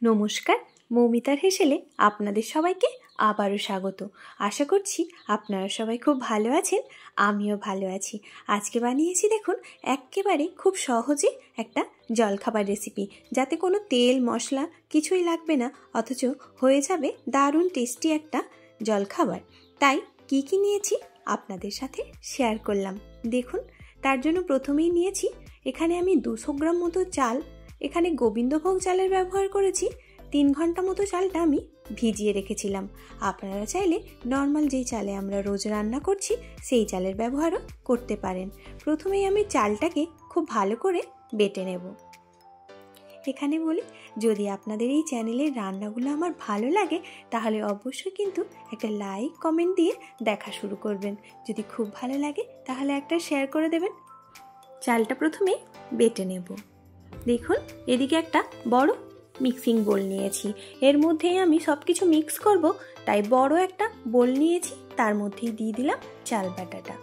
নমস্কার, মৌমিতার হেসেলে আপনাদের সবাইকে আবারও স্বাগত। আশা করছি আপনারা সবাই খুব ভালো আছেন, আমিও ভালো আছি। আজকে বানিয়েছি দেখুন একেবারে খুব সহজে একটা জলখাবার রেসিপি, যাতে কোনো তেল মশলা কিছুই লাগবে না, অথচ হয়ে যাবে দারুণ টেস্টি একটা জলখাবার। তাই কি কি নিয়েছি আপনাদের সাথে শেয়ার করলাম। দেখুন, তার জন্য প্রথমেই নিয়েছি এখানে আমি 200 গ্রাম মতো চাল। এখানে গোবিন্দভোগ চালের ব্যবহার করেছি। 3 ঘন্টা মতো চালটা আমি ভিজিয়ে রেখেছিলাম। আপনারা চাইলে নর্মাল যেই চালে আমরা রোজ রান্না করছি সেই চালের ব্যবহারও করতে পারেন। প্রথমেই আমি চালটাকে খুব ভালো করে বেটে নেব। এখানে বলি, যদি আপনাদের এই চ্যানেলের রান্নাগুলো আমার ভালো লাগে তাহলে অবশ্যই কিন্তু একটা লাইক কমেন্ট দিয়ে দেখা শুরু করবেন। যদি খুব ভালো লাগে তাহলে একটা শেয়ার করে দেবেন। চালটা প্রথমে বেটে নেব। দেখুন, এদিকে একটা বড় মিক্সিং বোল নিয়েছি। এর মধ্যেই আমি সব কিছু মিক্স করব, তাই বড় একটা বোল নিয়েছি। তার মধ্যেই দিয়ে দিলাম চাল বাটাটা।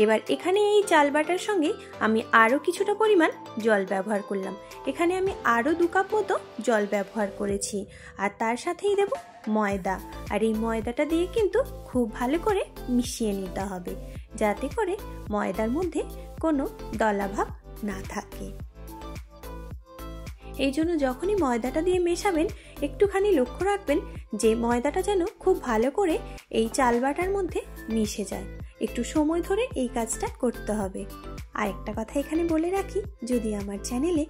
এবার এখানে এই চাল বাটার সঙ্গে আমি আরও কিছুটা পরিমাণ জল ব্যবহার করলাম। এখানে আমি আরও 2 কাপ মতো জল ব্যবহার করেছি। আর তার সাথেই দেব ময়দা। আর এই ময়দাটা দিয়ে কিন্তু খুব ভালো করে মিশিয়ে নিতে হবে, যাতে করে ময়দার মধ্যে কোনো দলাভাব না থাকে। এই জন্য যখনই ময়দাটা দিয়ে মেশাবেন একটুখানি লক্ষ্য রাখবেন যে ময়দাটা যেন খুব ভালো করে এই চাল বাটার মধ্যে মিশে যায়। একটু সময় ধরে এই কাজটা করতে হবে। আর একটা কথা এখানে বলে রাখি, যদি আমার চ্যানেলে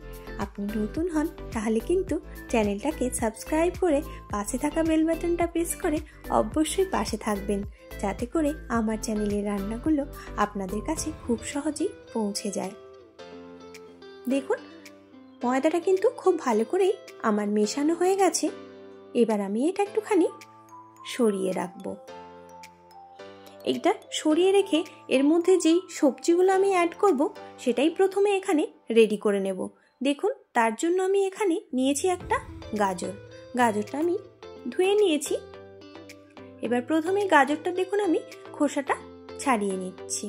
আপনি নতুন হন তাহলে কিন্তু চ্যানেলটাকে সাবস্ক্রাইব করে পাশে থাকা বেল বাটনটা প্রেস করে অবশ্যই পাশে থাকবেন, যাতে করে আমার চ্যানেলের রান্নাগুলো আপনাদের কাছে খুব সহজেই পৌঁছে যায়। দেখুন, ময়দাটা কিন্তু খুব ভালো করেই আমার মেশানো হয়ে গেছে। এবার আমি এটা একটুখানি সরিয়ে রাখবো। এইটা সরিয়ে রেখে এর মধ্যে যেই সবজিগুলো আমি অ্যাড করব সেটাই প্রথমে এখানে রেডি করে নেব। দেখুন, তার জন্য আমি এখানে নিয়েছি একটা গাজর। গাজরটা আমি ধুয়ে নিয়েছি। এবার প্রথমে গাজরটা দেখুন আমি খোসাটা ছাড়িয়ে নিচ্ছি।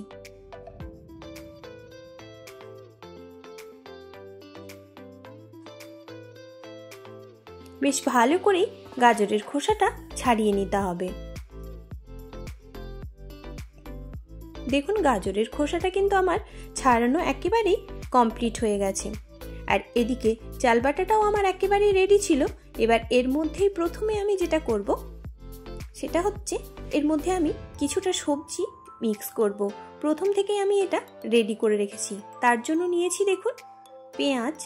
বেশ ভালো করে গাজরের খোসাটা ছাড়িয়ে নিতে হবে। দেখুন, গাজরের খোসাটা কিন্তু আমার ছাড়ানো একেবারেই কমপ্লিট হয়ে গেছে। আর এদিকে চাল বাটাটাও আমার একেবারেই রেডি ছিল। এবার এর মধ্যেই প্রথমে আমি যেটা করব সেটা হচ্ছে এর মধ্যে আমি কিছুটা সবজি মিক্স করব। প্রথম থেকেই আমি এটা রেডি করে রেখেছি। তার জন্য নিয়েছি দেখুন পেঁয়াজ,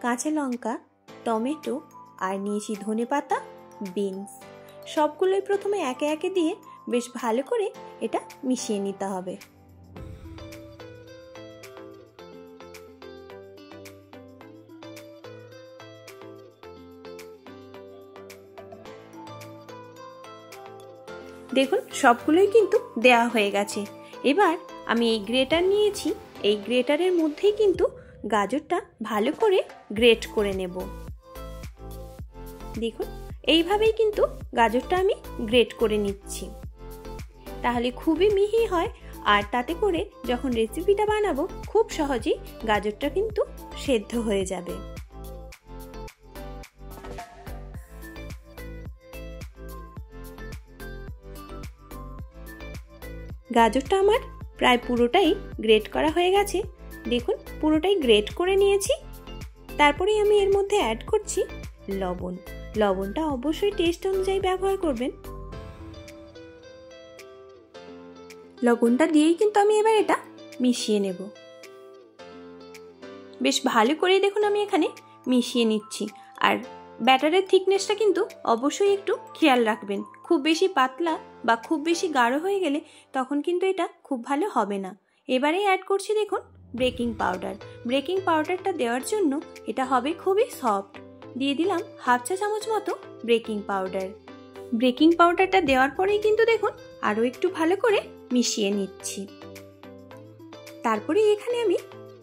কাঁচা লঙ্কা, টমেটো, আর নিয়েছি ধনেপাতা, বিনস। সবগুলোই প্রথমে একে একে দিয়ে বেশ ভালো করে এটা মিশিয়ে নিতে হবে। দেখুন, সবগুলোই কিন্তু দেওয়া হয়ে গেছে। এবার আমি এই গ্রেটার নিয়েছি। এই গ্রেটারের মধ্যেই কিন্তু গাজরটা ভালো করে গ্রেট করে নেব। দেখুন, এইভাবেই কিন্তু গাজরটা আমি গ্রেট করে নিচ্ছি। তাহলে খুবই মিহি হয়, আর তাতে করে যখন রেসিপিটা বানাবো খুব সহজেই গাজরটা কিন্তু সেদ্ধ হয়ে যাবে। গাজরটা আমার প্রায় পুরোটাই গ্রেট করা হয়ে গেছে। দেখুন, পুরোটাই গ্রেট করে নিয়েছি। তারপরে আমি এর মধ্যে অ্যাড করছি লবণ। লবণটা অবশ্যই টেস্ট অনুযায়ী ব্যবহার করবেন। লবণটা দিয়েই কিন্তু আমি এবার এটা মিশিয়ে নেব। বেশ ভালো করে দেখুন আমি এখানে মিশিয়ে নিচ্ছি। আর ব্যাটারের থিকনেসটা কিন্তু অবশ্যই একটু খেয়াল রাখবেন। খুব বেশি পাতলা বা খুব বেশি গাঢ় হয়ে গেলে তখন কিন্তু এটা খুব ভালো হবে না। এবারে অ্যাড করছি দেখুন বেকিং পাউডার। বেকিং পাউডারটা দেওয়ার জন্য এটা হবে খুবই সফট। দিয়ে দিলাম 1/2 চা চামচ মতো বেকিং পাউডার। বেকিং পাউডারটা দেওয়ার পরেই কিন্তু দেখুন আরও একটু ভালো করে মিশিয়ে নিচ্ছি। তারপরে এখানে আমি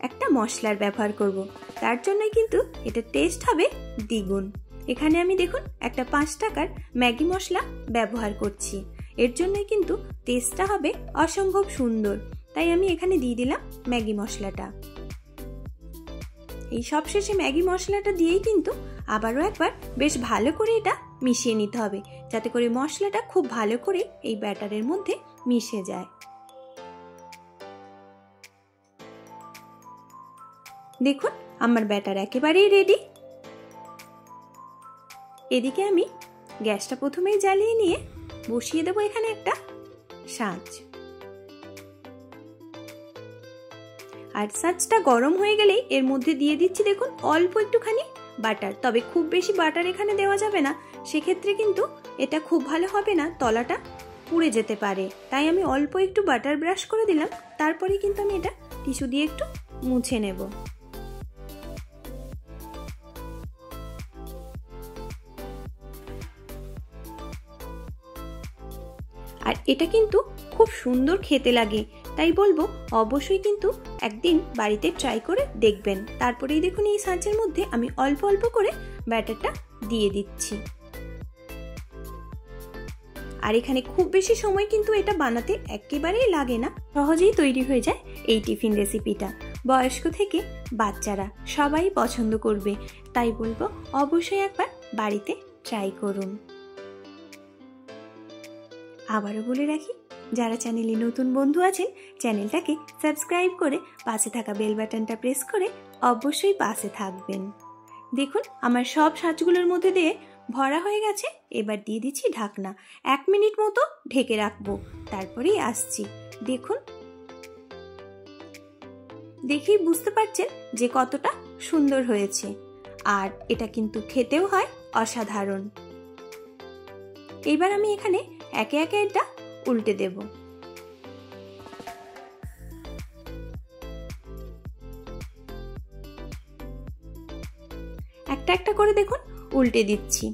একটা মশলার ব্যবহার করব। তার জন্যই কিন্তু এটা টেস্ট হবে দ্বিগুণ। এখানে আমি দেখুন একটা 5 টাকার ম্যাগি মশলা ব্যবহার করছি। এর জন্যই কিন্তু টেস্টটা হবে অসম্ভব সুন্দর। তাই আমি এখানে দিয়ে দিলাম ম্যাগি মশলাটা। এই সবশেষে ম্যাগি মশলাটা দিয়েই কিন্তু আবারও একবার বেশ ভালো করে এটা মিশিয়ে নিতে হবে, যাতে করে মশলাটা খুব ভালো করে এই ব্যাটারের মধ্যে মিশে যায়। দেখুন আমার ব্যাটার একেবারেই রেডি। এদিকে আমি গ্যাসটা প্রথমেই জ্বালিয়ে নিয়ে বসিয়ে দেবো এখানে একটা সাঁচ। আর সাঁচটা গরম হয়ে গেলেই এর মধ্যে দিয়ে দিচ্ছি দেখুন অল্প একটুখানি বাটার। তবে খুব বেশি বাটার এখানে দেওয়া যাবে না, সেক্ষেত্রে কিন্তু এটা খুব ভালো হবে না, তলাটা পুড়ে যেতে পারে। তাই আমি অল্প একটু বাটার ব্রাশ করে দিলাম, তারপরে কিন্তু আমি এটা টিস্যু দিয়ে একটু মুছে নেব। আর এটা কিন্তু খুব সুন্দর খেতে লাগে, তাই বলবো অবশ্যই কিন্তু একদিন বাড়িতে ট্রাই করে দেখবেন। তারপরেই দেখুন এই সাঁচের মধ্যে আমি অল্প অল্প করে ব্যাটারটা দিয়ে দিচ্ছি। আর এখানে খুব বেশি সময় কিন্তু এটা বানাতে একেবারেই লাগে না, সহজেই তৈরি হয়ে যায় এই টিফিন রেসিপিটা। বয়স্ক থেকে বাচ্চারা সবাই পছন্দ করবে, তাই বলবো অবশ্যই একবার বাড়িতে ট্রাই করুন। আবারও বলে রাখি, যারা চ্যানেলে নতুন বন্ধু আছেন চ্যানেলটাকে সাবস্ক্রাইব করে পাশে থাকা বেল বাটনটা প্রেস করে অবশ্যই পাশে থাকবেন। দেখুন আমার সব সাঁচগুলোর মধ্যে দিয়ে ভরা হয়ে গেছে। এবার দিয়ে দিচ্ছি ঢাকনা, 1 মিনিট মতো ঢেকে রাখবো, তারপরেই আসছি। দেখুন দেখেই বুঝতে পারছেন যে কতটা সুন্দর হয়েছে, আর এটা কিন্তু খেতেও হয় অসাধারণ। এইবার আমি এখানে একে একে এটা উল্টে দেব। একটা একটা করে দেখুন উল্টে দিচ্ছি।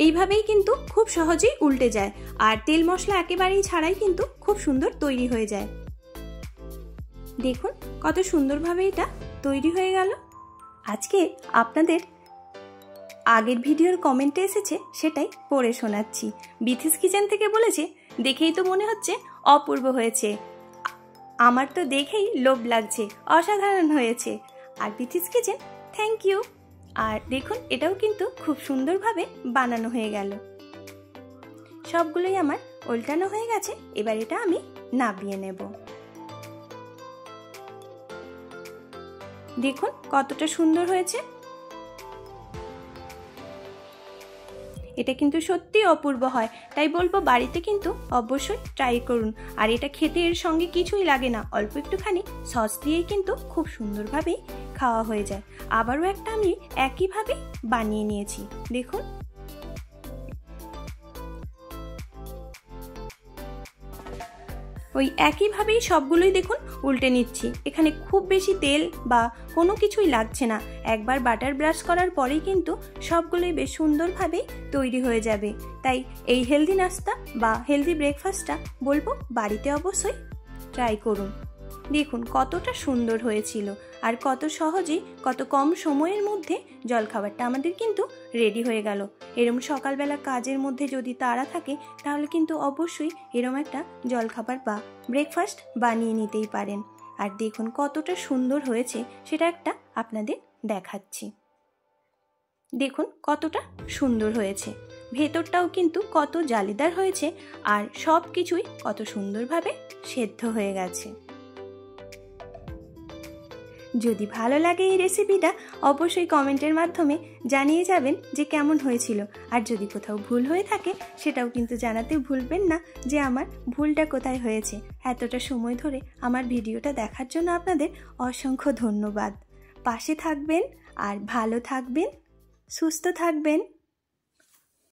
এইভাবেই কিন্তু খুব সহজেই উল্টে যায়, আর তেল মশলা একেবারেই ছাড়াই কিন্তু খুব সুন্দর তৈরি হয়ে যায়। দেখুন কত সুন্দরভাবে এটা তৈরি হয়ে গেল। আজকে আপনাদের আগের ভিডিওর কমেন্টে এসেছে, সেটাই পড়ে শোনাচ্ছি। বিথিস কিচেন থেকে বলেছে, দেখেই তো মনে হচ্ছে অপূর্ব হয়েছে, আমার তো দেখেই লোভ লাগছে, অসাধারণ হয়েছে। আর বিথিস কিচেন থ্যাংক ইউ। আর দেখুন এটাও কিন্তু খুব সুন্দরভাবে বানানো হয়ে গেল। সবগুলোই আমার উল্টানো হয়ে গেছে, এবার এটা আমি নামিয়ে নেব। দেখুন কতটা সুন্দর হয়েছে, এটা কিন্তু সত্যি অপূর্ব হয়, তাই বলবো বাড়িতে কিন্তু অবশ্যই ট্রাই করুন। আর এটা খেতে এর সঙ্গে কিছুই লাগে না, অল্প একটুখানি সস দিয়েই কিন্তু খুব সুন্দরভাবেই খাওয়া হয়ে যায়। আবারও একটা আমি একইভাবে বানিয়ে নিয়েছি, দেখুন। ওই একইভাবেই সবগুলোই দেখুন উল্টে নিচ্ছি। এখানে খুব বেশি তেল বা কোনো কিছুই লাগছে না, একবার বাটার ব্রাশ করার পরেই কিন্তু সবগুলোই বেশ সুন্দরভাবে তৈরি হয়ে যাবে। তাই এই হেলদি নাস্তা বা হেলদি ব্রেকফাস্টটা বলবো বাড়িতে অবশ্যই ট্রাই করুন। দেখুন কতটা সুন্দর হয়েছিল, আর কত সহজেই কত কম সময়ের মধ্যে জলখাবারটা আমাদের কিন্তু রেডি হয়ে গেল। এরম সকালবেলা কাজের মধ্যে যদি তাড়া থাকে, তাহলে কিন্তু অবশ্যই এরম একটা জলখাবার বা ব্রেকফাস্ট বানিয়ে নিতেই পারেন। আর দেখুন কতটা সুন্দর হয়েছে, সেটা একটা আপনাদের দেখাচ্ছি। দেখুন কতটা সুন্দর হয়েছে, ভেতরটাও কিন্তু কত জালিদার হয়েছে, আর সব কিছুই কত সুন্দরভাবে সেদ্ধ হয়ে গেছে। যদি ভালো লাগে এই রেসিপিটা, অবশ্যই কমেন্টের মাধ্যমে জানিয়ে যাবেন যে কেমন হয়েছিল। আর যদি কোথাও ভুল হয়ে থাকে, সেটাও কিন্তু জানাতে ভুলবেন না যে আমার ভুলটা কোথায় হয়েছে। এতটা সময় ধরে আমার ভিডিওটা দেখার জন্য আপনাদের অসংখ্য ধন্যবাদ। পাশে থাকবেন আর ভালো থাকবেন, সুস্থ থাকবেন।